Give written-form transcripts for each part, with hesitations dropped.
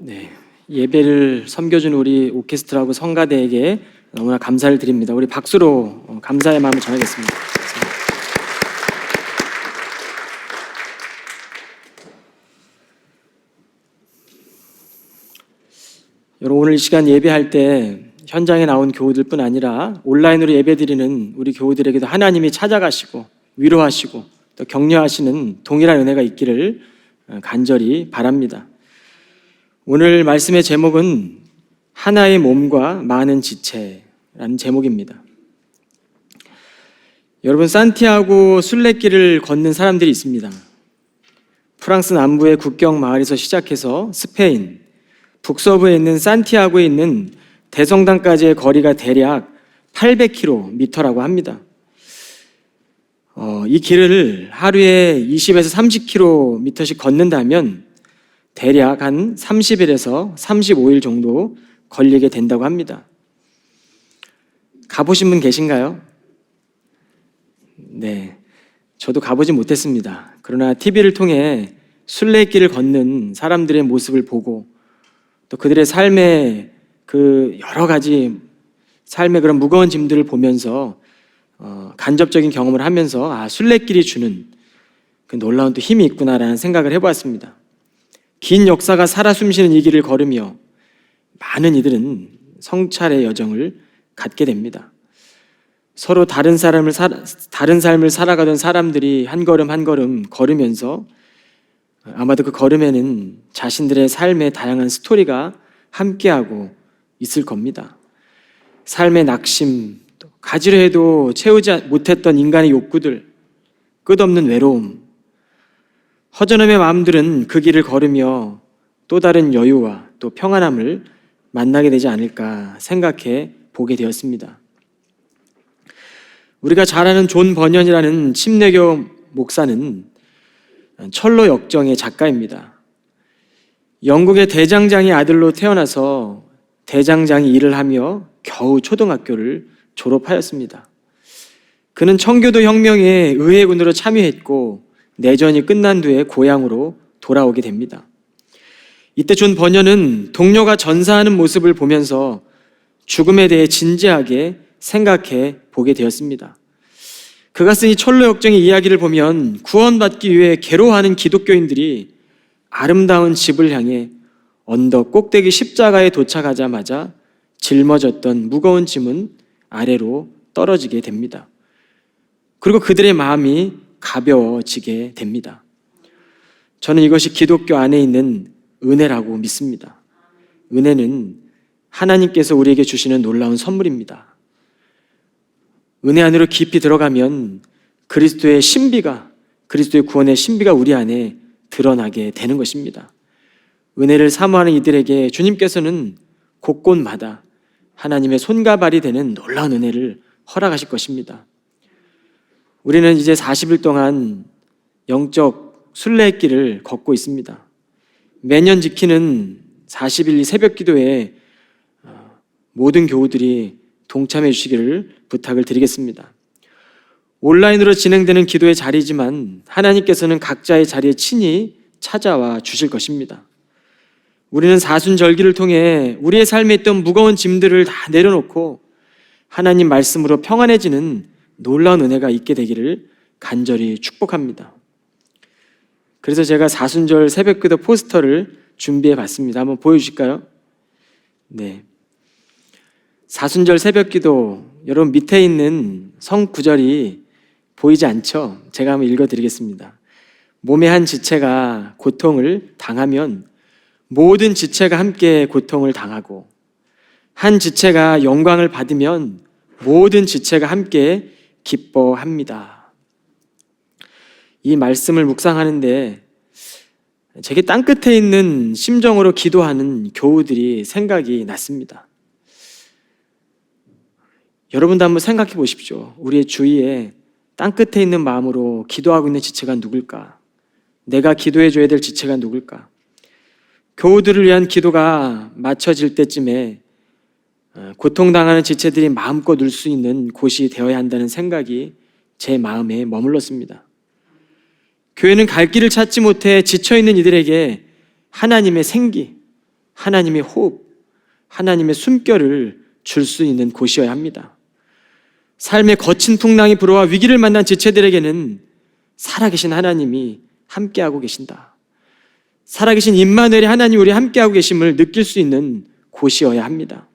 네, 예배를 섬겨준 우리 오케스트라하고 성가대에게 너무나 감사를 드립니다. 우리 박수로 감사의 마음을 전하겠습니다. 여러분, 오늘 이 시간 예배할 때 현장에 나온 교우들뿐 아니라 온라인으로 예배드리는 우리 교우들에게도 하나님이 찾아가시고 위로하시고 또 격려하시는 동일한 은혜가 있기를 간절히 바랍니다. 오늘 말씀의 제목은 하나의 몸과 많은 지체라는 제목입니다. 여러분, 산티아고 순례길을 걷는 사람들이 있습니다. 프랑스 남부의 국경 마을에서 시작해서 스페인, 북서부에 있는 산티아고에 있는 대성당까지의 거리가 대략 800km라고 합니다. 이 길을 하루에 20에서 30km씩 걷는다면 대략 한 30일에서 35일 정도 걸리게 된다고 합니다. 가보신 분 계신가요? 네, 저도 가보지 못했습니다. 그러나 TV를 통해 순례길을 걷는 사람들의 모습을 보고 또 그들의 삶의 그 여러 가지 삶의 그런 무거운 짐들을 보면서 간접적인 경험을 하면서 순례길이 주는 그 놀라운 또 힘이 있구나라는 생각을 해보았습니다. 긴 역사가 살아 숨쉬는 이 길을 걸으며 많은 이들은 성찰의 여정을 갖게 됩니다. 서로 다른 삶을 살아가던 사람들이 한 걸음 한 걸음 걸으면서 아마도 그 걸음에는 자신들의 삶의 다양한 스토리가 함께하고 있을 겁니다. 삶의 낙심, 또 가지려 해도 채우지 못했던 인간의 욕구들, 끝없는 외로움, 허전함의 마음들은 그 길을 걸으며 또 다른 여유와 또 평안함을 만나게 되지 않을까 생각해 보게 되었습니다. 우리가 잘 아는 존 버년이라는 침례교 목사는 철로 역정의 작가입니다. 영국의 대장장의 아들로 태어나서 대장장이 일을 하며 겨우 초등학교를 졸업하였습니다. 그는 청교도 혁명에 의회군으로 참여했고 내전이 끝난 뒤에 고향으로 돌아오게 됩니다. 이때 존 버년은 동료가 전사하는 모습을 보면서 죽음에 대해 진지하게 생각해 보게 되었습니다. 그가 쓴 이 철로 역정의 이야기를 보면 구원받기 위해 괴로워하는 기독교인들이 아름다운 집을 향해 언덕 꼭대기 십자가에 도착하자마자 짊어졌던 무거운 짐은 아래로 떨어지게 됩니다. 그리고 그들의 마음이 가벼워지게 됩니다. 저는 이것이 기독교 안에 있는 은혜라고 믿습니다. 은혜는 하나님께서 우리에게 주시는 놀라운 선물입니다. 은혜 안으로 깊이 들어가면 그리스도의 신비가, 그리스도의 구원의 신비가 우리 안에 드러나게 되는 것입니다. 은혜를 사모하는 이들에게 주님께서는 곳곳마다 하나님의 손과 발이 되는 놀라운 은혜를 허락하실 것입니다. 우리는 이제 40일 동안 영적 순례길을 걷고 있습니다. 매년 지키는 40일 새벽 기도에 모든 교우들이 동참해 주시기를 부탁을 드리겠습니다. 온라인으로 진행되는 기도의 자리지만 하나님께서는 각자의 자리에 친히 찾아와 주실 것입니다. 우리는 사순절기를 통해 우리의 삶에 있던 무거운 짐들을 다 내려놓고 하나님 말씀으로 평안해지는 놀라운 은혜가 있게 되기를 간절히 축복합니다. 그래서 제가 사순절 새벽기도 포스터를 준비해 봤습니다. 한번 보여주실까요? 네. 사순절 새벽기도, 여러분 밑에 있는 성 구절이 보이지 않죠? 제가 한번 읽어드리겠습니다. 몸의 한 지체가 고통을 당하면 모든 지체가 함께 고통을 당하고, 한 지체가 영광을 받으면 모든 지체가 함께 기뻐합니다. 이 말씀을 묵상하는데 제게 땅끝에 있는 심정으로 기도하는 교우들이 생각이 났습니다. 여러분도 한번 생각해 보십시오. 우리의 주위에 땅끝에 있는 마음으로 기도하고 있는 지체가 누굴까? 내가 기도해 줘야 될 지체가 누굴까? 교우들을 위한 기도가 맞춰질 때쯤에 고통당하는 지체들이 마음껏 울 수 있는 곳이 되어야 한다는 생각이 제 마음에 머물렀습니다. 교회는 갈 길을 찾지 못해 지쳐있는 이들에게 하나님의 생기, 하나님의 호흡, 하나님의 숨결을 줄 수 있는 곳이어야 합니다. 삶의 거친 풍랑이 불어와 위기를 만난 지체들에게는 살아계신 하나님이 함께하고 계신다. 살아계신 임마누엘의 하나님 우리 함께하고 계심을 느낄 수 있는 곳이어야 합니다.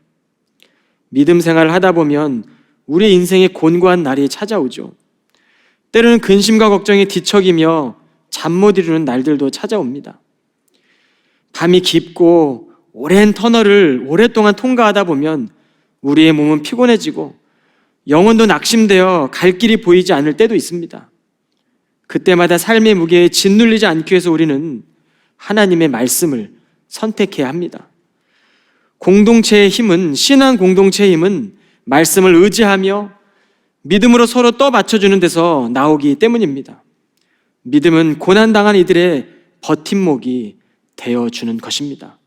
믿음 생활을 하다 보면 우리의 인생에 곤고한 날이 찾아오죠. 때로는 근심과 걱정에 뒤척이며 잠 못 이루는 날들도 찾아옵니다. 밤이 깊고 오랜 터널을 오랫동안 통과하다 보면 우리의 몸은 피곤해지고 영혼도 낙심되어 갈 길이 보이지 않을 때도 있습니다. 그때마다 삶의 무게에 짓눌리지 않기 위해서 우리는 하나님의 말씀을 선택해야 합니다. 공동체의 힘은, 신앙 공동체의 힘은 말씀을 의지하며 믿음으로 서로 떠받쳐주는 데서 나오기 때문입니다. 믿음은 고난당한 이들의 버팀목이 되어주는 것입니다.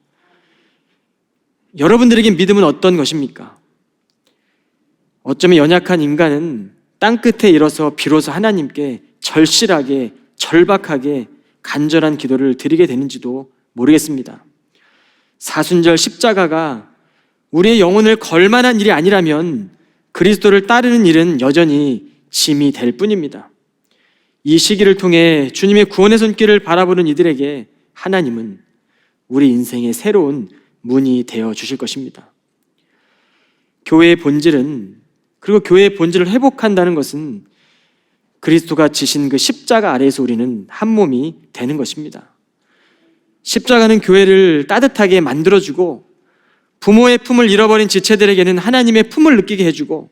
여러분들에게 믿음은 어떤 것입니까? 어쩌면 연약한 인간은 땅끝에 일어서 비로소 하나님께 절실하게, 절박하게 간절한 기도를 드리게 되는지도 모르겠습니다. 사순절 십자가가 우리의 영혼을 걸만한 일이 아니라면 그리스도를 따르는 일은 여전히 짐이 될 뿐입니다. 이 시기를 통해 주님의 구원의 손길을 바라보는 이들에게 하나님은 우리 인생의 새로운 문이 되어 주실 것입니다. 교회의 본질은, 그리고 교회의 본질을 회복한다는 것은 그리스도가 지신 그 십자가 아래에서 우리는 한 몸이 되는 것입니다. 십자가는 교회를 따뜻하게 만들어주고 부모의 품을 잃어버린 지체들에게는 하나님의 품을 느끼게 해주고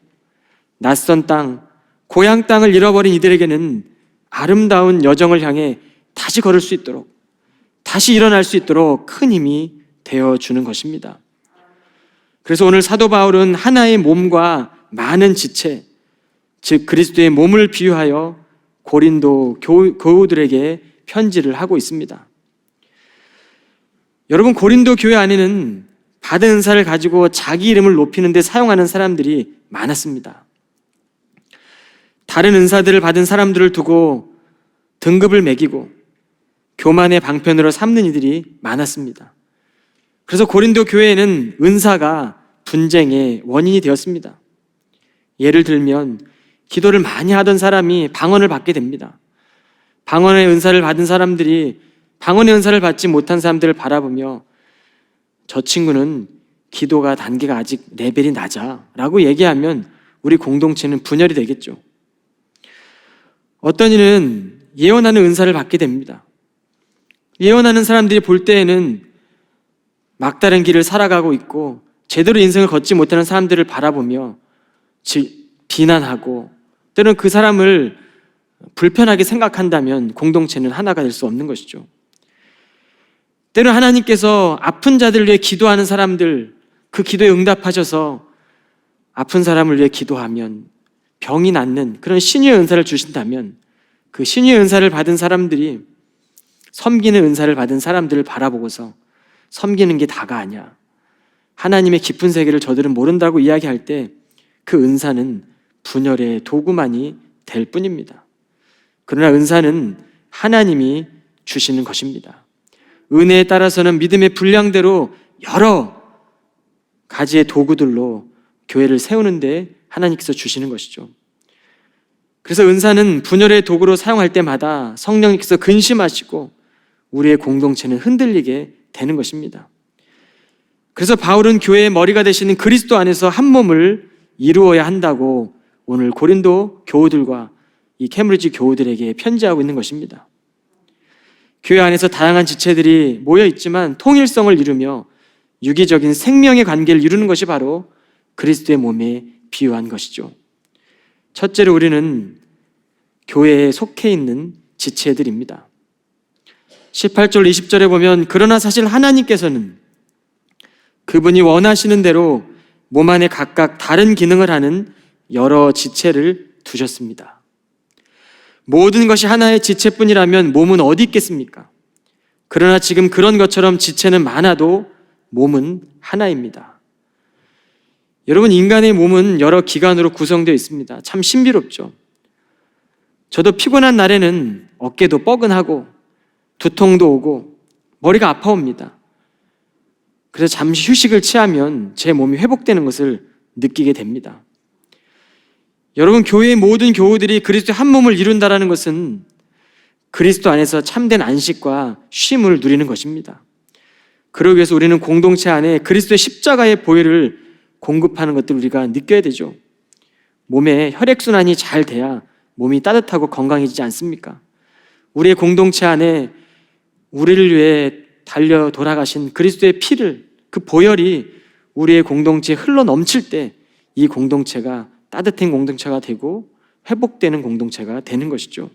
낯선 땅, 고향 땅을 잃어버린 이들에게는 아름다운 여정을 향해 다시 걸을 수 있도록, 다시 일어날 수 있도록 큰 힘이 되어주는 것입니다. 그래서 오늘 사도 바울은 하나의 몸과 많은 지체, 즉 그리스도의 몸을 비유하여 고린도 교우들에게 편지를 하고 있습니다. 여러분, 고린도 교회 안에는 받은 은사를 가지고 자기 이름을 높이는 데 사용하는 사람들이 많았습니다. 다른 은사들을 받은 사람들을 두고 등급을 매기고 교만의 방편으로 삼는 이들이 많았습니다. 그래서 고린도 교회에는 은사가 분쟁의 원인이 되었습니다. 예를 들면 기도를 많이 하던 사람이 방언을 받게 됩니다. 방언의 은사를 받은 사람들이 방언의 은사를 받지 못한 사람들을 바라보며 저 친구는 기도가 단계가 아직 레벨이 낮아 라고 얘기하면 우리 공동체는 분열이 되겠죠. 어떤 이는 예언하는 은사를 받게 됩니다. 예언하는 사람들이 볼 때에는 막다른 길을 살아가고 있고 제대로 인생을 걷지 못하는 사람들을 바라보며 비난하고 때로는 그 사람을 불편하게 생각한다면 공동체는 하나가 될 수 없는 것이죠. 때로는 하나님께서 아픈 자들을 위해 기도하는 사람들, 그 기도에 응답하셔서 아픈 사람을 위해 기도하면 병이 낫는 그런 신유의 은사를 주신다면 그 신유의 은사를 받은 사람들이 섬기는 은사를 받은 사람들을 바라보고서 섬기는 게 다가 아니야, 하나님의 깊은 세계를 저들은 모른다고 이야기할 때 그 은사는 분열의 도구만이 될 뿐입니다. 그러나 은사는 하나님이 주시는 것입니다. 은혜에 따라서는 믿음의 분량대로 여러 가지의 도구들로 교회를 세우는데 하나님께서 주시는 것이죠. 그래서 은사는 분열의 도구로 사용할 때마다 성령님께서 근심하시고 우리의 공동체는 흔들리게 되는 것입니다. 그래서 바울은 교회의 머리가 되시는 그리스도 안에서 한 몸을 이루어야 한다고 오늘 고린도 교우들과 이 케임브리지 교우들에게 편지하고 있는 것입니다. 교회 안에서 다양한 지체들이 모여 있지만 통일성을 이루며 유기적인 생명의 관계를 이루는 것이 바로 그리스도의 몸에 비유한 것이죠. 첫째로 우리는 교회에 속해 있는 지체들입니다. 18절 20절에 보면 그러나 사실 하나님께서는 그분이 원하시는 대로 몸 안에 각각 다른 기능을 하는 여러 지체를 두셨습니다. 모든 것이 하나의 지체뿐이라면 몸은 어디 있겠습니까? 그러나 지금 그런 것처럼 지체는 많아도 몸은 하나입니다. 여러분, 인간의 몸은 여러 기관으로 구성되어 있습니다. 참 신비롭죠. 저도 피곤한 날에는 어깨도 뻐근하고 두통도 오고 머리가 아파옵니다. 그래서 잠시 휴식을 취하면 제 몸이 회복되는 것을 느끼게 됩니다. 여러분, 교회의 모든 교우들이 그리스도의 한 몸을 이룬다라는 것은 그리스도 안에서 참된 안식과 쉼을 누리는 것입니다. 그러기 위해서 우리는 공동체 안에 그리스도의 십자가의 보혈을 공급하는 것들을 우리가 느껴야 되죠. 몸에 혈액순환이 잘 돼야 몸이 따뜻하고 건강해지지 않습니까? 우리의 공동체 안에 우리를 위해 달려 돌아가신 그리스도의 피를, 그 보혈이 우리의 공동체에 흘러 넘칠 때 이 공동체가 따뜻한 공동체가 되고 회복되는 공동체가 되는 것이죠.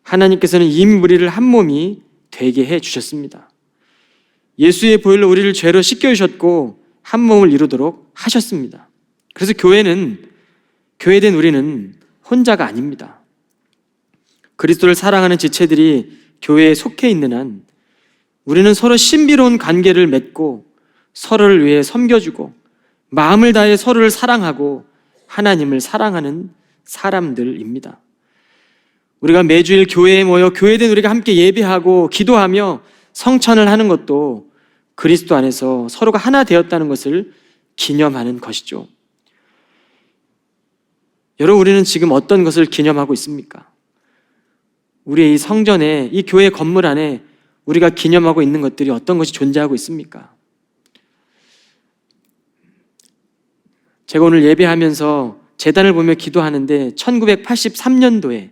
하나님께서는 이미 우리를 한 몸이 되게 해 주셨습니다. 예수의 보혈로 우리를 죄로 씻겨주셨고 한 몸을 이루도록 하셨습니다. 그래서 교회된 우리는 혼자가 아닙니다. 그리스도를 사랑하는 지체들이 교회에 속해 있는 한 우리는 서로 신비로운 관계를 맺고 서로를 위해 섬겨주고 마음을 다해 서로를 사랑하고 하나님을 사랑하는 사람들입니다. 우리가 매주일 교회에 모여 교회된 우리가 함께 예배하고 기도하며 성찬을 하는 것도 그리스도 안에서 서로가 하나 되었다는 것을 기념하는 것이죠. 여러분, 우리는 지금 어떤 것을 기념하고 있습니까? 우리의 이 성전에, 이 교회 건물 안에 우리가 기념하고 있는 것들이 어떤 것이 존재하고 있습니까? 제가 오늘 예배하면서 제단을 보며 기도하는데 1983년도에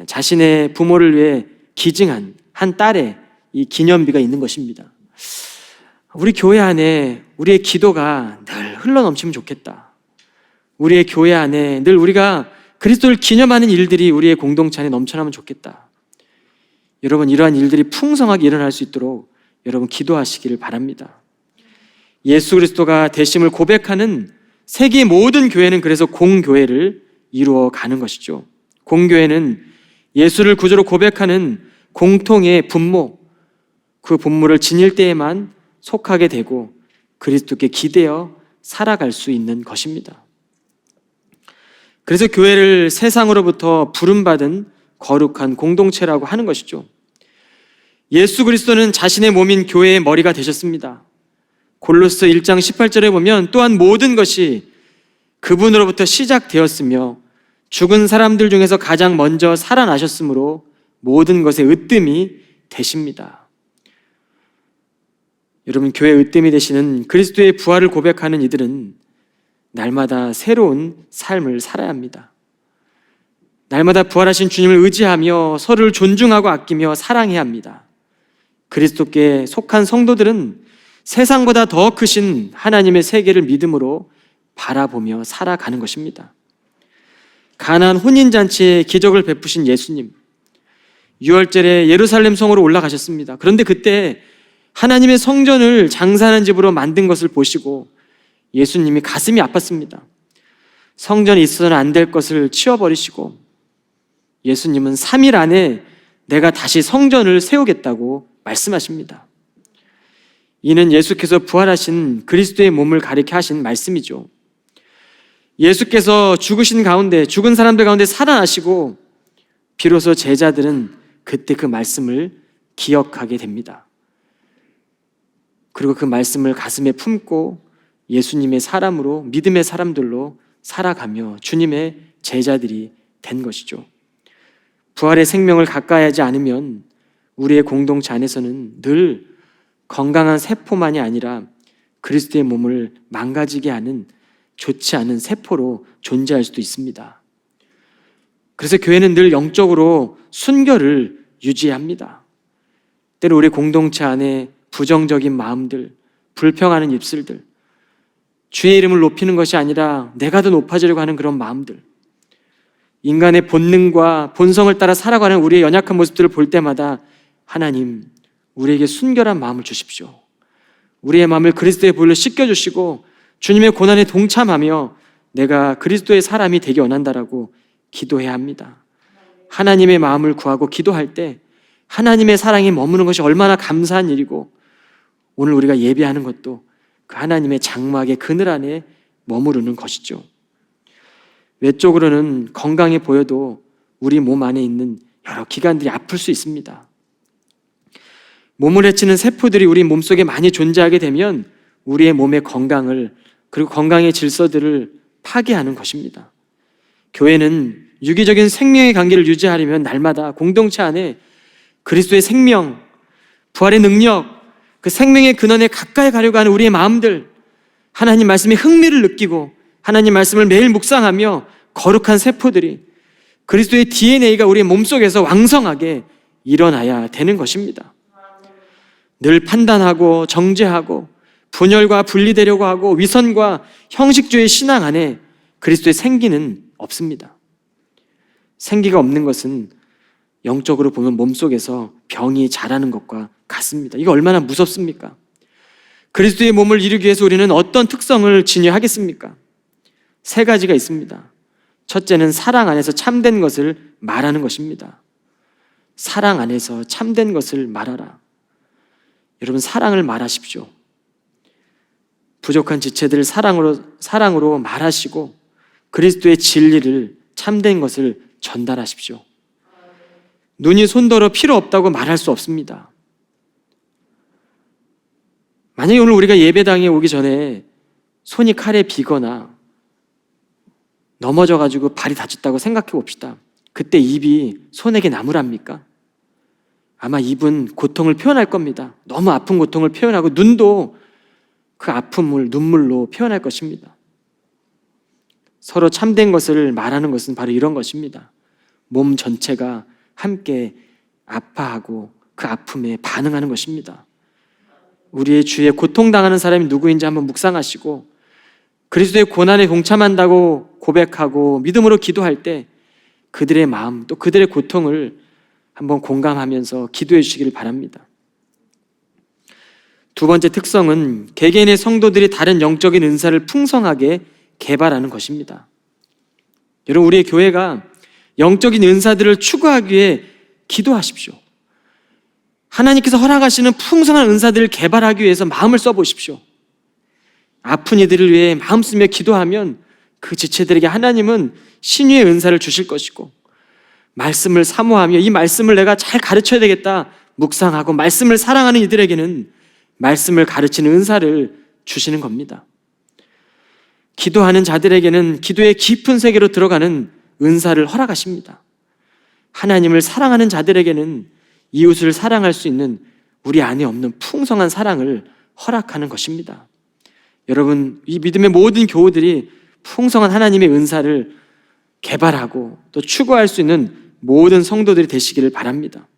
자신의 부모를 위해 기증한 한 딸의 이 기념비가 있는 것입니다. 우리 교회 안에 우리의 기도가 늘 흘러넘치면 좋겠다. 우리의 교회 안에 늘 우리가 그리스도를 기념하는 일들이 우리의 공동체 안에 넘쳐나면 좋겠다. 여러분, 이러한 일들이 풍성하게 일어날 수 있도록 여러분 기도하시기를 바랍니다. 예수 그리스도가 되심을 고백하는 세계의 모든 교회는 그래서 공교회를 이루어 가는 것이죠. 공교회는 예수를 구주로 고백하는 공통의 분모, 그 분모를 지닐 때에만 속하게 되고 그리스도께 기대어 살아갈 수 있는 것입니다. 그래서 교회를 세상으로부터 부름받은 거룩한 공동체라고 하는 것이죠. 예수 그리스도는 자신의 몸인 교회의 머리가 되셨습니다. 골로새 1장 18절에 보면 또한 모든 것이 그분으로부터 시작되었으며 죽은 사람들 중에서 가장 먼저 살아나셨으므로 모든 것의 으뜸이 되십니다. 여러분, 교회의 으뜸이 되시는 그리스도의 부활을 고백하는 이들은 날마다 새로운 삶을 살아야 합니다. 날마다 부활하신 주님을 의지하며 서로를 존중하고 아끼며 사랑해야 합니다. 그리스도께 속한 성도들은 세상보다 더 크신 하나님의 세계를 믿음으로 바라보며 살아가는 것입니다. 가나안 혼인잔치에 기적을 베푸신 예수님, 유월절에 예루살렘 성으로 올라가셨습니다. 그런데 그때 하나님의 성전을 장사하는 집으로 만든 것을 보시고 예수님이 가슴이 아팠습니다. 성전이 있어서는 안 될 것을 치워버리시고 예수님은 3일 안에 내가 다시 성전을 세우겠다고 말씀하십니다. 이는 예수께서 부활하신 그리스도의 몸을 가리켜 하신 말씀이죠. 예수께서 죽으신 가운데, 죽은 사람들 가운데 살아나시고 비로소 제자들은 그때 그 말씀을 기억하게 됩니다. 그리고 그 말씀을 가슴에 품고 예수님의 사람으로, 믿음의 사람들로 살아가며 주님의 제자들이 된 것이죠. 부활의 생명을 가까이 하지 않으면 우리의 공동체 안에서는 늘 건강한 세포만이 아니라 그리스도의 몸을 망가지게 하는 좋지 않은 세포로 존재할 수도 있습니다. 그래서 교회는 늘 영적으로 순결을 유지해야 합니다. 때로 우리 공동체 안에 부정적인 마음들, 불평하는 입술들, 주의 이름을 높이는 것이 아니라 내가 더 높아지려고 하는 그런 마음들, 인간의 본능과 본성을 따라 살아가는 우리의 연약한 모습들을 볼 때마다 하나님, 우리에게 순결한 마음을 주십시오. 우리의 마음을 그리스도의 보혈로 씻겨주시고 주님의 고난에 동참하며 내가 그리스도의 사람이 되기 원한다라고 기도해야 합니다. 하나님의 마음을 구하고 기도할 때 하나님의 사랑이 머무는 것이 얼마나 감사한 일이고 오늘 우리가 예배하는 것도 그 하나님의 장막의 그늘 안에 머무르는 것이죠. 외적으로는 건강해 보여도 우리 몸 안에 있는 여러 기관들이 아플 수 있습니다. 몸을 해치는 세포들이 우리 몸속에 많이 존재하게 되면 우리의 몸의 건강을, 그리고 건강의 질서들을 파괴하는 것입니다. 교회는 유기적인 생명의 관계를 유지하려면 날마다 공동체 안에 그리스도의 생명, 부활의 능력, 그 생명의 근원에 가까이 가려고 하는 우리의 마음들, 하나님 말씀에 흥미를 느끼고 하나님 말씀을 매일 묵상하며 거룩한 세포들이, 그리스도의 DNA가 우리의 몸속에서 왕성하게 일어나야 되는 것입니다. 늘 판단하고 정죄하고 분열과 분리되려고 하고 위선과 형식주의 신앙 안에 그리스도의 생기는 없습니다. 생기가 없는 것은 영적으로 보면 몸속에서 병이 자라는 것과 같습니다. 이거 얼마나 무섭습니까? 그리스도의 몸을 이루기 위해서 우리는 어떤 특성을 지녀하겠습니까? 세 가지가 있습니다. 첫째는 사랑 안에서 참된 것을 말하는 것입니다. 사랑 안에서 참된 것을 말하라. 여러분, 사랑을 말하십시오. 부족한 지체들을 사랑으로 말하시고 그리스도의 진리를, 참된 것을 전달하십시오. 눈이 손더러 필요 없다고 말할 수 없습니다. 만약에 오늘 우리가 예배당에 오기 전에 손이 칼에 비거나 넘어져가지고 발이 다쳤다고 생각해 봅시다. 그때 입이 손에게 나무랍니까? 아마 입은 고통을 표현할 겁니다. 너무 아픈 고통을 표현하고 눈도 그 아픔을 눈물로 표현할 것입니다. 서로 참된 것을 말하는 것은 바로 이런 것입니다. 몸 전체가 함께 아파하고 그 아픔에 반응하는 것입니다. 우리의 주위에 고통당하는 사람이 누구인지 한번 묵상하시고 그리스도의 고난에 동참한다고 고백하고 믿음으로 기도할 때 그들의 마음, 또 그들의 고통을 한번 공감하면서 기도해 주시기를 바랍니다. 두 번째 특성은 개개인의 성도들이 다른 영적인 은사를 풍성하게 개발하는 것입니다. 여러분, 우리의 교회가 영적인 은사들을 추구하기 위해 기도하십시오. 하나님께서 허락하시는 풍성한 은사들을 개발하기 위해서 마음을 써보십시오. 아픈 이들을 위해 마음 쓰며 기도하면 그 지체들에게 하나님은 신유의 은사를 주실 것이고, 말씀을 사모하며 이 말씀을 내가 잘 가르쳐야 되겠다 묵상하고 말씀을 사랑하는 이들에게는 말씀을 가르치는 은사를 주시는 겁니다. 기도하는 자들에게는 기도의 깊은 세계로 들어가는 은사를 허락하십니다. 하나님을 사랑하는 자들에게는 이웃을 사랑할 수 있는 우리 안에 없는 풍성한 사랑을 허락하는 것입니다. 여러분, 이 믿음의 모든 교우들이 풍성한 하나님의 은사를 개발하고 또 추구할 수 있는 모든 성도들이 되시기를 바랍니다.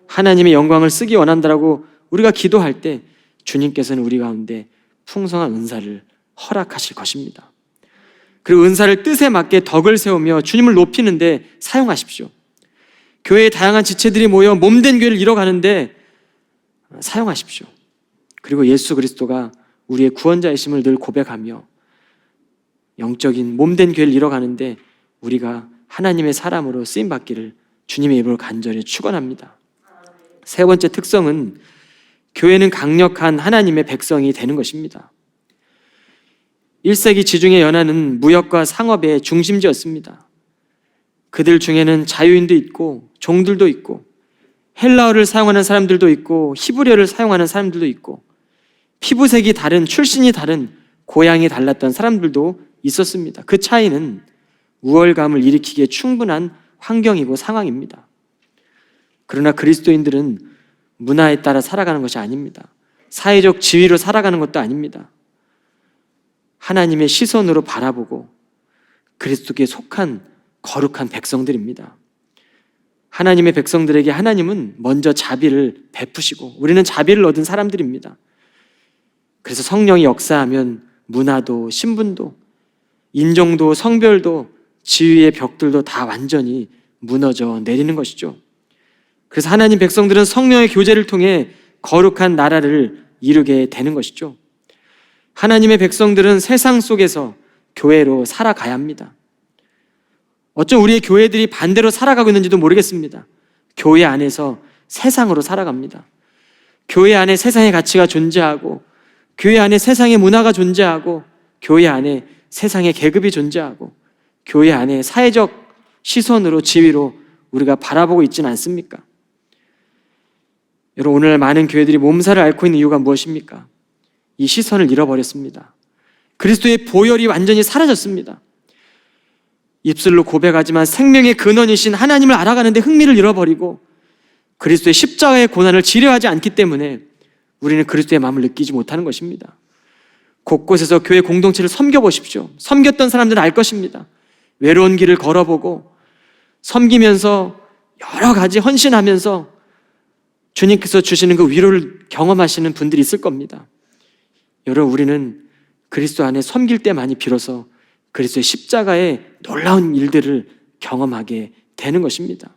하나님의 영광을 쓰기 원한다라고 우리가 기도할 때 주님께서는 우리 가운데 풍성한 은사를 허락하실 것입니다. 그리고 은사를 뜻에 맞게 덕을 세우며 주님을 높이는 데 사용하십시오. 교회의 다양한 지체들이 모여 몸된 교회를 이뤄가는데 사용하십시오. 그리고 예수 그리스도가 우리의 구원자이심을 늘 고백하며 영적인 몸된 교회를 이뤄가는데 우리가 하나님의 사람으로 쓰임받기를 주님의 이름으로 간절히 축원합니다. 세 번째 특성은 교회는 강력한 하나님의 백성이 되는 것입니다. 1세기 지중해 연안은 무역과 상업의 중심지였습니다. 그들 중에는 자유인도 있고 종들도 있고 헬라어를 사용하는 사람들도 있고 히브리어를 사용하는 사람들도 있고 피부색이 다른, 출신이 다른, 고향이 달랐던 사람들도 있었습니다. 그 차이는 우월감을 일으키기에 충분한 환경이고 상황입니다. 그러나 그리스도인들은 문화에 따라 살아가는 것이 아닙니다. 사회적 지위로 살아가는 것도 아닙니다. 하나님의 시선으로 바라보고 그리스도께 속한 거룩한 백성들입니다. 하나님의 백성들에게 하나님은 먼저 자비를 베푸시고 우리는 자비를 얻은 사람들입니다. 그래서 성령이 역사하면 문화도 신분도 인종도 성별도 지위의 벽들도 다 완전히 무너져 내리는 것이죠. 그래서 하나님 백성들은 성령의 교제를 통해 거룩한 나라를 이루게 되는 것이죠. 하나님의 백성들은 세상 속에서 교회로 살아가야 합니다. 어쩜 우리의 교회들이 반대로 살아가고 있는지도 모르겠습니다. 교회 안에서 세상으로 살아갑니다. 교회 안에 세상의 가치가 존재하고 교회 안에 세상의 문화가 존재하고 교회 안에 세상의 계급이 존재하고 교회 안에 사회적 시선으로 지위로 우리가 바라보고 있지는 않습니까? 여러분, 오늘날 많은 교회들이 몸살을 앓고 있는 이유가 무엇입니까? 이 시선을 잃어버렸습니다. 그리스도의 보혈이 완전히 사라졌습니다. 입술로 고백하지만 생명의 근원이신 하나님을 알아가는데 흥미를 잃어버리고 그리스도의 십자가의 고난을 지려하지 않기 때문에 우리는 그리스도의 마음을 느끼지 못하는 것입니다. 곳곳에서 교회 공동체를 섬겨보십시오. 섬겼던 사람들은 알 것입니다. 외로운 길을 걸어보고 섬기면서 여러 가지 헌신하면서 주님께서 주시는 그 위로를 경험하시는 분들이 있을 겁니다. 여러분, 우리는 그리스도 안에 섬길 때만이 비로소 그리스도의 십자가의 놀라운 일들을 경험하게 되는 것입니다.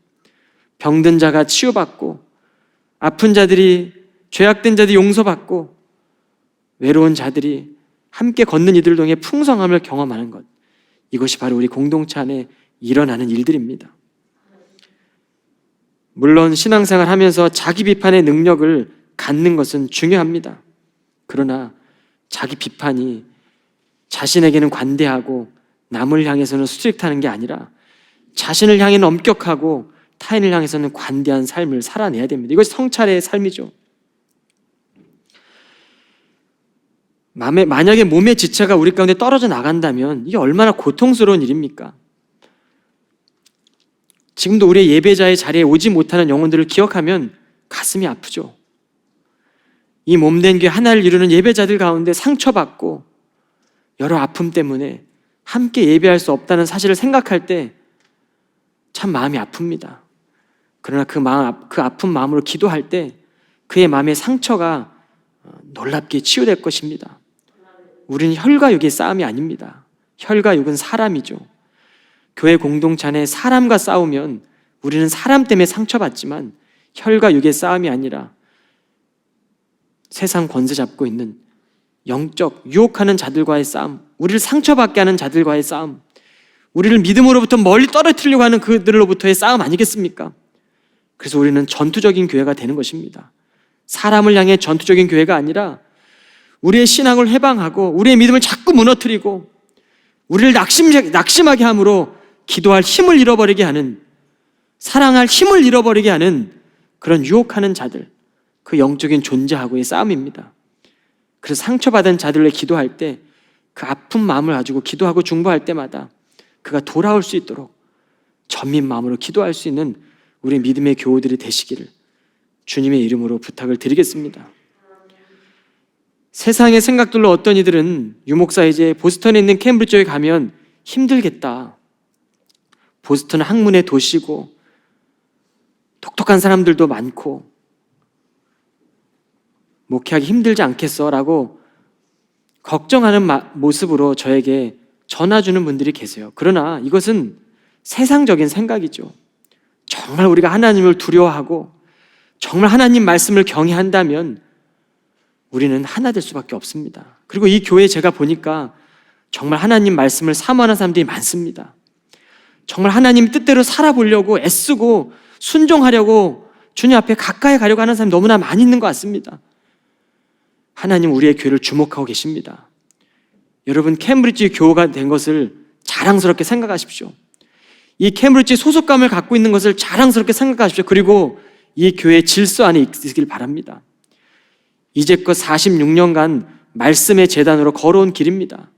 병든 자가 치유받고 아픈 자들이, 죄악된 자들이 용서받고 외로운 자들이 함께 걷는 이들 통해 풍성함을 경험하는 것, 이것이 바로 우리 공동체 안에 일어나는 일들입니다. 물론 신앙생활 하면서 자기 비판의 능력을 갖는 것은 중요합니다. 그러나 자기 비판이 자신에게는 관대하고 남을 향해서는 수직하는 게 아니라 자신을 향해는 엄격하고 타인을 향해서는 관대한 삶을 살아내야 됩니다. 이것이 성찰의 삶이죠. 만약에 몸의 지체가 우리 가운데 떨어져 나간다면 이게 얼마나 고통스러운 일입니까? 지금도 우리의 예배자의 자리에 오지 못하는 영혼들을 기억하면 가슴이 아프죠. 이 몸된 교회 하나를 이루는 예배자들 가운데 상처받고 여러 아픔 때문에 함께 예배할 수 없다는 사실을 생각할 때 참 마음이 아픕니다. 그러나 그 아픈 마음으로 기도할 때 그의 마음의 상처가 놀랍게 치유될 것입니다. 우리는 혈과 육의 싸움이 아닙니다. 혈과 육은 사람이죠. 교회 공동체 안에 사람과 싸우면 우리는 사람 때문에 상처받지만 혈과 육의 싸움이 아니라 세상 권세 잡고 있는 영적 유혹하는 자들과의 싸움, 우리를 상처받게 하는 자들과의 싸움, 우리를 믿음으로부터 멀리 떨어뜨리려고 하는 그들로부터의 싸움 아니겠습니까? 그래서 우리는 전투적인 교회가 되는 것입니다. 사람을 향해 전투적인 교회가 아니라 우리의 신앙을 해방하고 우리의 믿음을 자꾸 무너뜨리고 우리를 낙심하게 함으로 기도할 힘을 잃어버리게 하는, 사랑할 힘을 잃어버리게 하는 그런 유혹하는 자들, 그 영적인 존재하고의 싸움입니다. 그래서 상처받은 자들을 기도할 때 그 아픈 마음을 가지고 기도하고 중보할 때마다 그가 돌아올 수 있도록 전민 마음으로 기도할 수 있는 우리 믿음의 교우들이 되시기를 주님의 이름으로 부탁을 드리겠습니다. 세상의 생각들로 어떤 이들은 유목사 이제 보스턴에 있는 캠브리지에 가면 힘들겠다. 보스턴은 학문의 도시고 똑똑한 사람들도 많고 목회하기 힘들지 않겠어? 라고 걱정하는 모습으로 저에게 전화 주는 분들이 계세요. 그러나 이것은 세상적인 생각이죠. 정말 우리가 하나님을 두려워하고 정말 하나님 말씀을 경외한다면 우리는 하나 될 수밖에 없습니다. 그리고 이 교회에 제가 보니까 정말 하나님 말씀을 사모하는 사람들이 많습니다. 정말 하나님 뜻대로 살아보려고 애쓰고 순종하려고 주님 앞에 가까이 가려고 하는 사람이 너무나 많이 있는 것 같습니다. 하나님 우리의 교회를 주목하고 계십니다. 여러분, 캠브리지 교우가 된 것을 자랑스럽게 생각하십시오. 이 캠브리지 소속감을 갖고 있는 것을 자랑스럽게 생각하십시오. 그리고 이 교회의 질서 안에 있으길 바랍니다. 이제껏 46년간 말씀의 제단으로 걸어온 길입니다.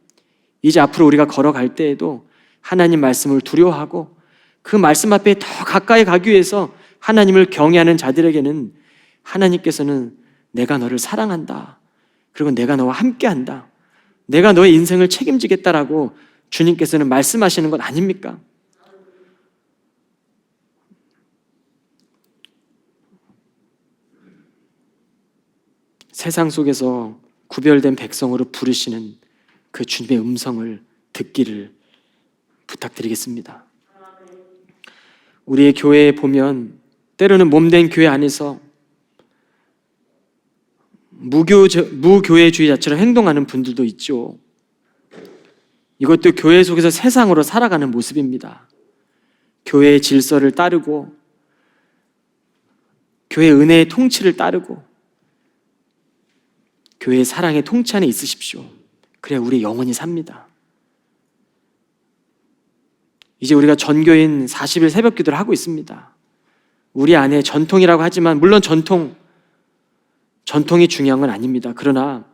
이제 앞으로 우리가 걸어갈 때에도 하나님 말씀을 두려워하고 그 말씀 앞에 더 가까이 가기 위해서 하나님을 경외하는 자들에게는 하나님께서는 내가 너를 사랑한다. 그리고 내가 너와 함께한다. 내가 너의 인생을 책임지겠다라고 주님께서는 말씀하시는 것 아닙니까? 세상 속에서 구별된 백성으로 부르시는 그 주님의 음성을 듣기를 부탁드리겠습니다. 우리의 교회에 보면 때로는 몸된 교회 안에서 무교회주의자처럼 행동하는 분들도 있죠. 이것도 교회 속에서 세상으로 살아가는 모습입니다. 교회의 질서를 따르고 교회의 은혜의 통치를 따르고 교회의 사랑의 통치 안에 있으십시오. 그래야 우리의 영혼이 삽니다. 이제 우리가 전교인 40일 새벽 기도를 하고 있습니다. 우리 안에 전통이라고 하지만 물론 전통, 전통이 중요한 건 아닙니다. 그러나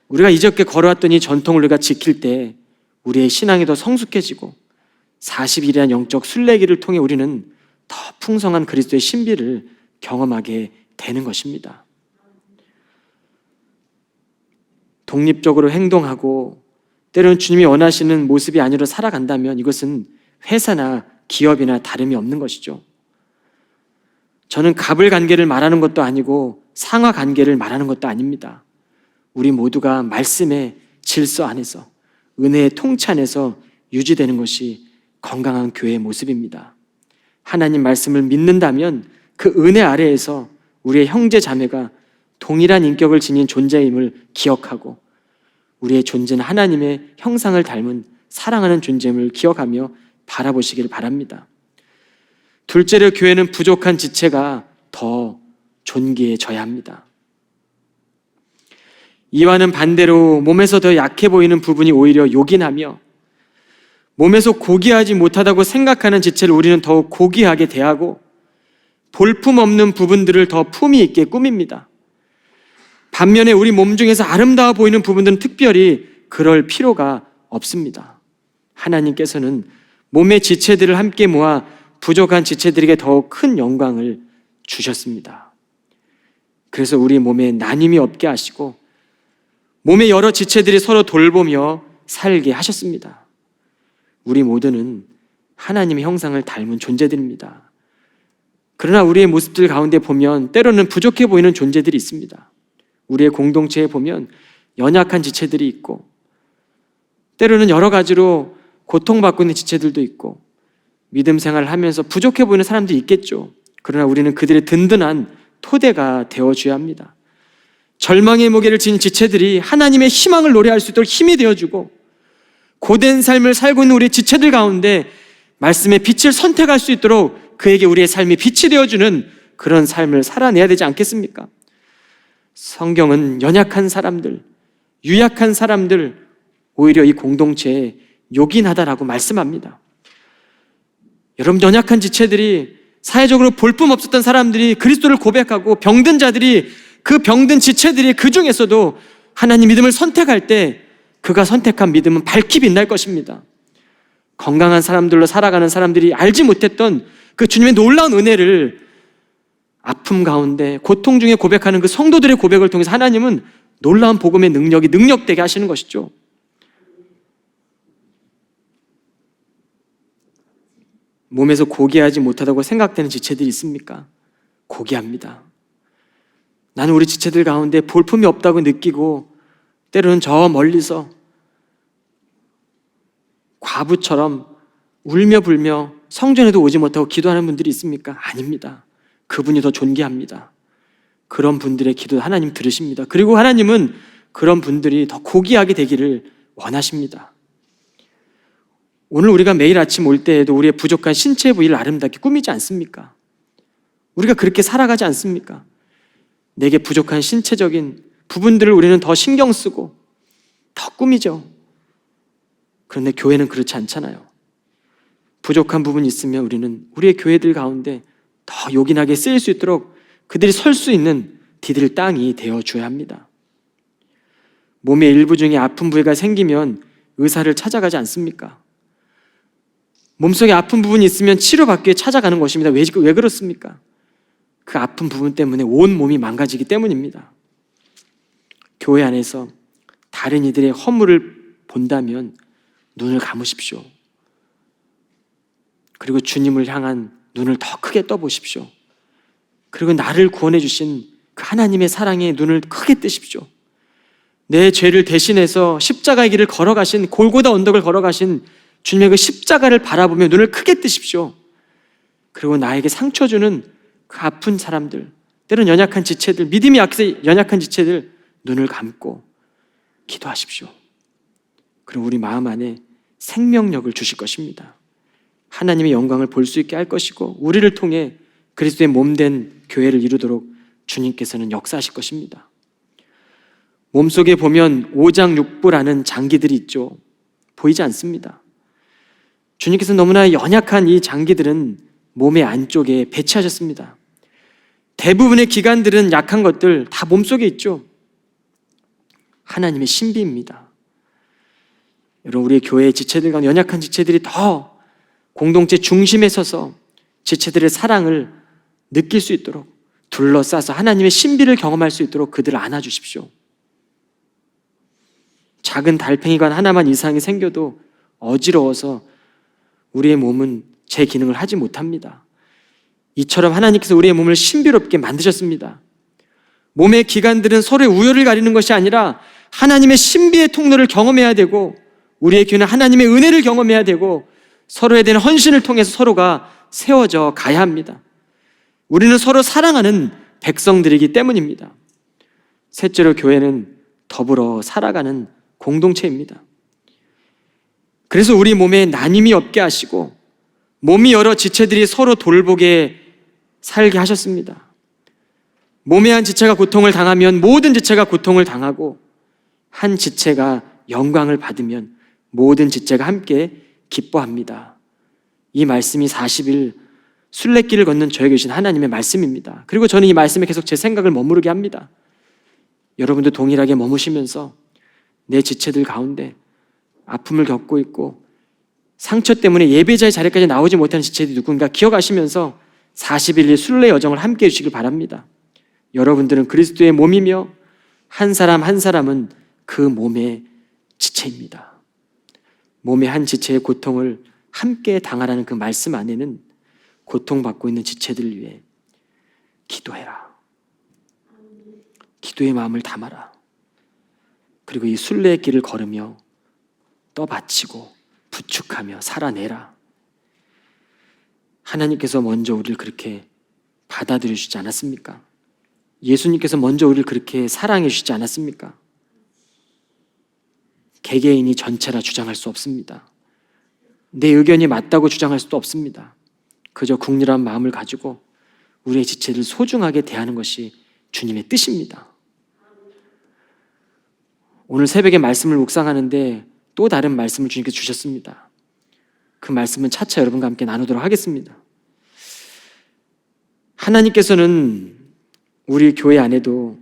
우리가 이적게 걸어왔던 이 전통을 우리가 지킬 때 우리의 신앙이 더 성숙해지고 40일이란 영적 순례기를 통해 우리는 더 풍성한 그리스도의 신비를 경험하게 되는 것입니다. 독립적으로 행동하고 때로는 주님이 원하시는 모습이 아니라 살아간다면 이것은 회사나 기업이나 다름이 없는 것이죠. 저는 갑을 관계를 말하는 것도 아니고 상하 관계를 말하는 것도 아닙니다. 우리 모두가 말씀의 질서 안에서 은혜의 통치 안에서 유지되는 것이 건강한 교회의 모습입니다. 하나님 말씀을 믿는다면 그 은혜 아래에서 우리의 형제 자매가 동일한 인격을 지닌 존재임을 기억하고 우리의 존재는 하나님의 형상을 닮은 사랑하는 존재임을 기억하며 바라보시길 바랍니다. 둘째로 교회는 부족한 지체가 더 존귀해져야 합니다. 이와는 반대로 몸에서 더 약해 보이는 부분이 오히려 요긴하며 몸에서 고귀하지 못하다고 생각하는 지체를 우리는 더욱 고귀하게 대하고 볼품없는 부분들을 더 품위 있게 꾸밉니다. 반면에 우리 몸 중에서 아름다워 보이는 부분들은 특별히 그럴 필요가 없습니다. 하나님께서는 몸의 지체들을 함께 모아 부족한 지체들에게 더욱 큰 영광을 주셨습니다. 그래서 우리 몸에 나눔이 없게 하시고 몸의 여러 지체들이 서로 돌보며 살게 하셨습니다. 우리 모두는 하나님의 형상을 닮은 존재들입니다. 그러나 우리의 모습들 가운데 보면 때로는 부족해 보이는 존재들이 있습니다. 우리의 공동체에 보면 연약한 지체들이 있고 때로는 여러 가지로 고통받고 있는 지체들도 있고 믿음 생활을 하면서 부족해 보이는 사람들이 있겠죠. 그러나 우리는 그들의 든든한 토대가 되어줘야 합니다. 절망의 무게를 지닌 지체들이 하나님의 희망을 노래할 수 있도록 힘이 되어주고 고된 삶을 살고 있는 우리 지체들 가운데 말씀의 빛을 선택할 수 있도록 그에게 우리의 삶이 빛이 되어주는 그런 삶을 살아내야 되지 않겠습니까? 성경은 연약한 사람들, 유약한 사람들 오히려 이 공동체에 요긴하다라고 말씀합니다. 여러분, 연약한 지체들이 사회적으로 볼품 없었던 사람들이 그리스도를 고백하고 병든 자들이 그 병든 지체들이 그 중에서도 하나님 믿음을 선택할 때 그가 선택한 믿음은 밝히 빛날 것입니다. 건강한 사람들로 살아가는 사람들이 알지 못했던 그 주님의 놀라운 은혜를 아픔 가운데 고통 중에 고백하는 그 성도들의 고백을 통해서 하나님은 놀라운 복음의 능력이 능력되게 하시는 것이죠. 몸에서 고귀하지 못하다고 생각되는 지체들이 있습니까? 고귀합니다. 나는 우리 지체들 가운데 볼품이 없다고 느끼고 때로는 저 멀리서 과부처럼 울며 불며 성전에도 오지 못하고 기도하는 분들이 있습니까? 아닙니다. 그분이 더 존귀합니다. 그런 분들의 기도 하나님 들으십니다. 그리고 하나님은 그런 분들이 더 고귀하게 되기를 원하십니다. 오늘 우리가 매일 아침 올 때에도 우리의 부족한 신체 부위를 아름답게 꾸미지 않습니까? 우리가 그렇게 살아가지 않습니까? 내게 부족한 신체적인 부분들을 우리는 더 신경 쓰고 더 꾸미죠. 그런데 교회는 그렇지 않잖아요. 부족한 부분이 있으면 우리는 우리의 교회들 가운데 더 요긴하게 쓰일 수 있도록 그들이 설 수 있는 디딜 땅이 되어줘야 합니다. 몸의 일부 중에 아픈 부위가 생기면 의사를 찾아가지 않습니까? 몸속에 아픈 부분이 있으면 치료받기 위해 찾아가는 것입니다. 왜 그렇습니까? 그 아픈 부분 때문에 온 몸이 망가지기 때문입니다. 교회 안에서 다른 이들의 허물을 본다면 눈을 감으십시오. 그리고 주님을 향한 눈을 더 크게 떠보십시오. 그리고 나를 구원해 주신 그 하나님의 사랑에 눈을 크게 뜨십시오. 내 죄를 대신해서 십자가의 길을 걸어가신, 골고다 언덕을 걸어가신 주님의 그 십자가를 바라보며 눈을 크게 뜨십시오. 그리고 나에게 상처 주는 그 아픈 사람들, 때로는 연약한 지체들, 믿음이 약해서 연약한 지체들 눈을 감고 기도하십시오. 그리고 우리 마음 안에 생명력을 주실 것입니다. 하나님의 영광을 볼 수 있게 할 것이고 우리를 통해 그리스도의 몸된 교회를 이루도록 주님께서는 역사하실 것입니다. 몸속에 보면 오장육부라는 장기들이 있죠. 보이지 않습니다. 주님께서 너무나 연약한 이 장기들은 몸의 안쪽에 배치하셨습니다. 대부분의 기관들은 약한 것들 다 몸속에 있죠. 하나님의 신비입니다. 여러분, 우리 교회의 지체들 가운데 연약한 지체들이 더 공동체 중심에 서서 지체들의 사랑을 느낄 수 있도록 둘러싸서 하나님의 신비를 경험할 수 있도록 그들을 안아주십시오. 작은 달팽이관 하나만 이상이 생겨도 어지러워서 우리의 몸은 제 기능을 하지 못합니다. 이처럼 하나님께서 우리의 몸을 신비롭게 만드셨습니다. 몸의 기관들은 서로의 우열을 가리는 것이 아니라 하나님의 신비의 통로를 경험해야 되고, 우리의 교회는 하나님의 은혜를 경험해야 되고, 서로에 대한 헌신을 통해서 서로가 세워져 가야 합니다. 우리는 서로 사랑하는 백성들이기 때문입니다. 셋째로, 교회는 더불어 살아가는 공동체입니다. 그래서 우리 몸에 나님이 없게 하시고 몸이 여러 지체들이 서로 돌보게 살게 하셨습니다. 몸의 한 지체가 고통을 당하면 모든 지체가 고통을 당하고, 한 지체가 영광을 받으면 모든 지체가 함께 기뻐합니다. 이 말씀이 40일 순례길을 걷는 저에게 주신 하나님의 말씀입니다. 그리고 저는 이 말씀에 계속 제 생각을 머무르게 합니다. 여러분도 동일하게 머무시면서 내 지체들 가운데 아픔을 겪고 있고 상처 때문에 예배자의 자리까지 나오지 못하는 지체들이 누군가 기억하시면서 40일의 순례 여정을 함께 해주시길 바랍니다. 여러분들은 그리스도의 몸이며 한 사람 한 사람은 그 몸의 지체입니다. 몸의 한 지체의 고통을 함께 당하라는 그 말씀 안에는 고통받고 있는 지체들을 위해 기도해라. 기도의 마음을 담아라. 그리고 이 순례의 길을 걸으며 떠받치고 부축하며 살아내라. 하나님께서 먼저 우리를 그렇게 받아들여 주지 않았습니까? 예수님께서 먼저 우리를 그렇게 사랑해 주시지 않았습니까? 개개인이 전체라 주장할 수 없습니다. 내 의견이 맞다고 주장할 수도 없습니다. 그저 국률한 마음을 가지고 우리의 지체를 소중하게 대하는 것이 주님의 뜻입니다. 오늘 새벽에 말씀을 묵상하는데 또 다른 말씀을 주님께서 주셨습니다. 그 말씀은 차차 여러분과 함께 나누도록 하겠습니다. 하나님께서는 우리 교회 안에도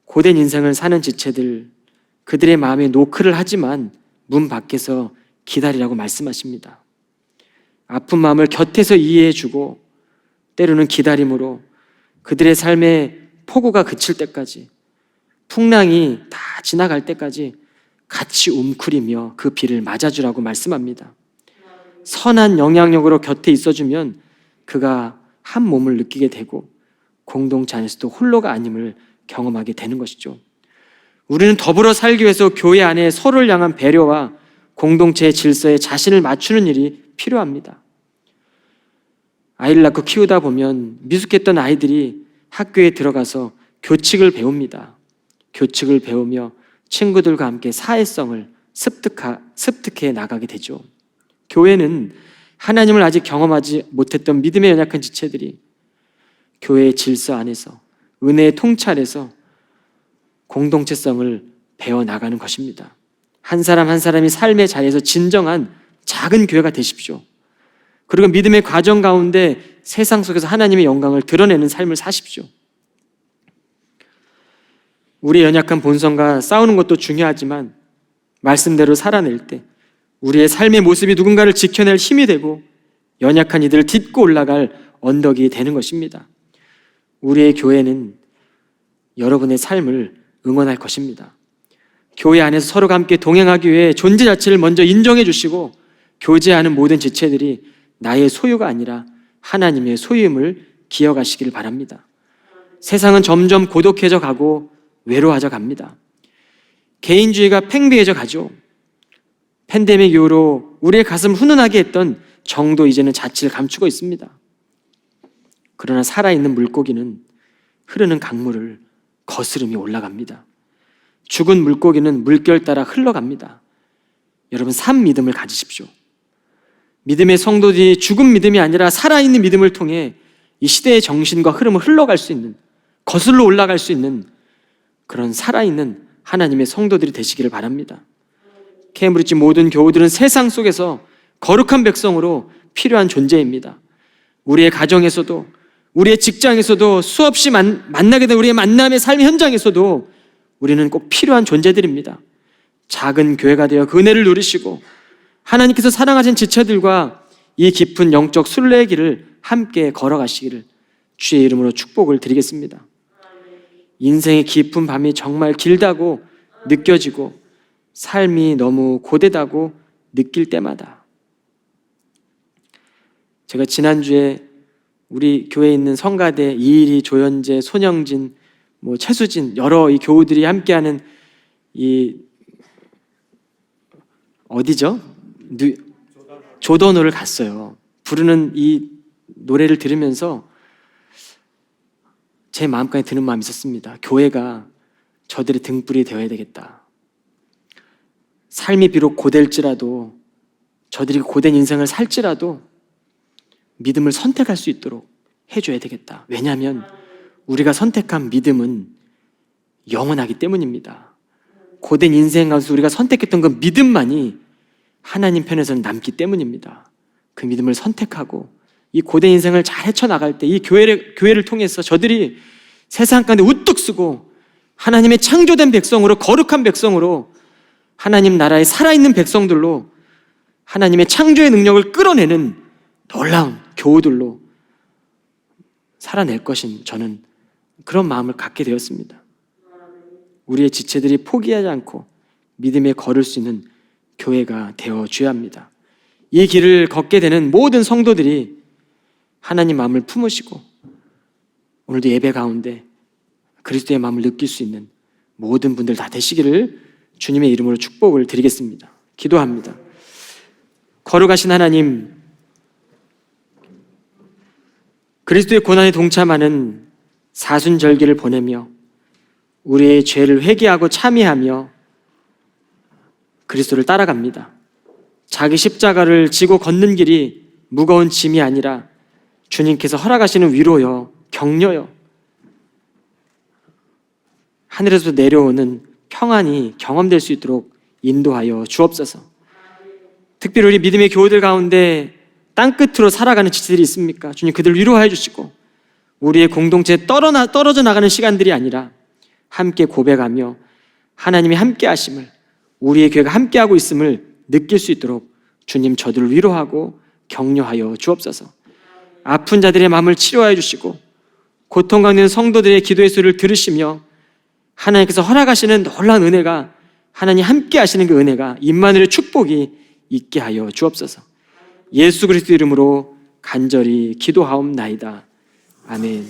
고된 인생을 사는 지체들, 그들의 마음에 노크를 하지만 문 밖에서 기다리라고 말씀하십니다. 아픈 마음을 곁에서 이해해주고 때로는 기다림으로 그들의 삶의 폭우가 그칠 때까지, 풍랑이 다 지나갈 때까지 같이 웅크리며 그 비를 맞아주라고 말씀합니다. 선한 영향력으로 곁에 있어주면 그가 한 몸을 느끼게 되고 공동체 안에서도 홀로가 아님을 경험하게 되는 것이죠. 우리는 더불어 살기 위해서 교회 안에 서로를 향한 배려와 공동체의 질서에 자신을 맞추는 일이 필요합니다. 아이를 낳고 키우다 보면 미숙했던 아이들이 학교에 들어가서 교칙을 배웁니다. 교칙을 배우며 친구들과 함께 사회성을 습득해 나가게 되죠. 교회는 하나님을 아직 경험하지 못했던 믿음의 연약한 지체들이 교회의 질서 안에서, 은혜의 통찰에서 공동체성을 배워나가는 것입니다. 한 사람 한 사람이 삶의 자리에서 진정한 작은 교회가 되십시오. 그리고 믿음의 과정 가운데 세상 속에서 하나님의 영광을 드러내는 삶을 사십시오. 우리의 연약한 본성과 싸우는 것도 중요하지만 말씀대로 살아낼 때 우리의 삶의 모습이 누군가를 지켜낼 힘이 되고 연약한 이들을 딛고 올라갈 언덕이 되는 것입니다. 우리의 교회는 여러분의 삶을 응원할 것입니다. 교회 안에서 서로가 함께 동행하기 위해 존재 자체를 먼저 인정해 주시고 교제하는 모든 지체들이 나의 소유가 아니라 하나님의 소유임을 기억하시길 바랍니다. 세상은 점점 고독해져 가고 외로워져 갑니다. 개인주의가 팽배해져 가죠. 팬데믹 이후로 우리의 가슴을 훈훈하게 했던 정도 이제는 자취를 감추고 있습니다. 그러나 살아있는 물고기는 흐르는 강물을 거스름이 올라갑니다. 죽은 물고기는 물결 따라 흘러갑니다. 여러분, 산 믿음을 가지십시오. 믿음의 성도들이 죽은 믿음이 아니라 살아있는 믿음을 통해 이 시대의 정신과 흐름을 흘러갈 수 있는, 거슬러 올라갈 수 있는 그런 살아있는 하나님의 성도들이 되시기를 바랍니다. 케임브리지 모든 교우들은 세상 속에서 거룩한 백성으로 필요한 존재입니다. 우리의 가정에서도, 우리의 직장에서도 수없이 만나게 된 우리의 만남의 삶 현장에서도 우리는 꼭 필요한 존재들입니다. 작은 교회가 되어 그 은혜를 누리시고 하나님께서 사랑하신 지체들과 이 깊은 영적 순례의 길을 함께 걸어가시기를 주의 이름으로 축복을 드리겠습니다. 인생의 깊은 밤이 정말 길다고 느껴지고 삶이 너무 고되다고 느낄 때마다 제가 지난주에 우리 교회에 있는 성가대 이일이, 조현재, 손영진, 최수진 여러 이 교우들이 함께하는 이 어디죠? 조던호를 갔어요. 부르는 이 노래를 들으면서 제 마음까지 드는 마음이 있었습니다. 교회가 저들의 등불이 되어야 되겠다. 삶이 비록 고될지라도 저들이 고된 인생을 살지라도 믿음을 선택할 수 있도록 해줘야 되겠다. 왜냐하면 우리가 선택한 믿음은 영원하기 때문입니다. 고된 인생 가운데서 우리가 선택했던 그 믿음만이 하나님 편에서는 남기 때문입니다. 그 믿음을 선택하고 이 고된 인생을 잘 헤쳐나갈 때 이 교회를 통해서 저들이 세상 가운데 우뚝 서고 하나님의 창조된 백성으로, 거룩한 백성으로, 하나님 나라의 살아있는 백성들로 하나님의 창조의 능력을 끌어내는 놀라운 교우들로 살아낼 것인 저는 그런 마음을 갖게 되었습니다. 우리의 지체들이 포기하지 않고 믿음에 걸을 수 있는 교회가 되어줘야 합니다. 이 길을 걷게 되는 모든 성도들이 하나님 마음을 품으시고 오늘도 예배 가운데 그리스도의 마음을 느낄 수 있는 모든 분들 다 되시기를 주님의 이름으로 축복을 드리겠습니다. 기도합니다. 거룩하신 하나님, 그리스도의 고난에 동참하는 사순절기를 보내며 우리의 죄를 회개하고 참회하며 그리스도를 따라갑니다. 자기 십자가를 지고 걷는 길이 무거운 짐이 아니라 주님께서 허락하시는 위로요, 격려요, 하늘에서 내려오는 평안이 경험될 수 있도록 인도하여 주옵소서. 특별히 우리 믿음의 교우들 가운데 땅끝으로 살아가는 지체들이 있습니까? 주님, 그들을 위로하여 주시고 우리의 공동체에 떨어져 나가는 시간들이 아니라 함께 고백하며 하나님이 함께 하심을, 우리의 교회가 함께하고 있음을 느낄 수 있도록 주님 저들을 위로하고 격려하여 주옵소서. 아픈 자들의 마음을 치료하여 주시고 고통받는 있는 성도들의 기도의 소리를 들으시며 하나님께서 허락하시는 놀라운 은혜가, 하나님 함께 하시는 그 은혜가, 임마누엘의 축복이 있게 하여 주옵소서. 예수 그리스도 이름으로 간절히 기도하옵나이다. 아멘.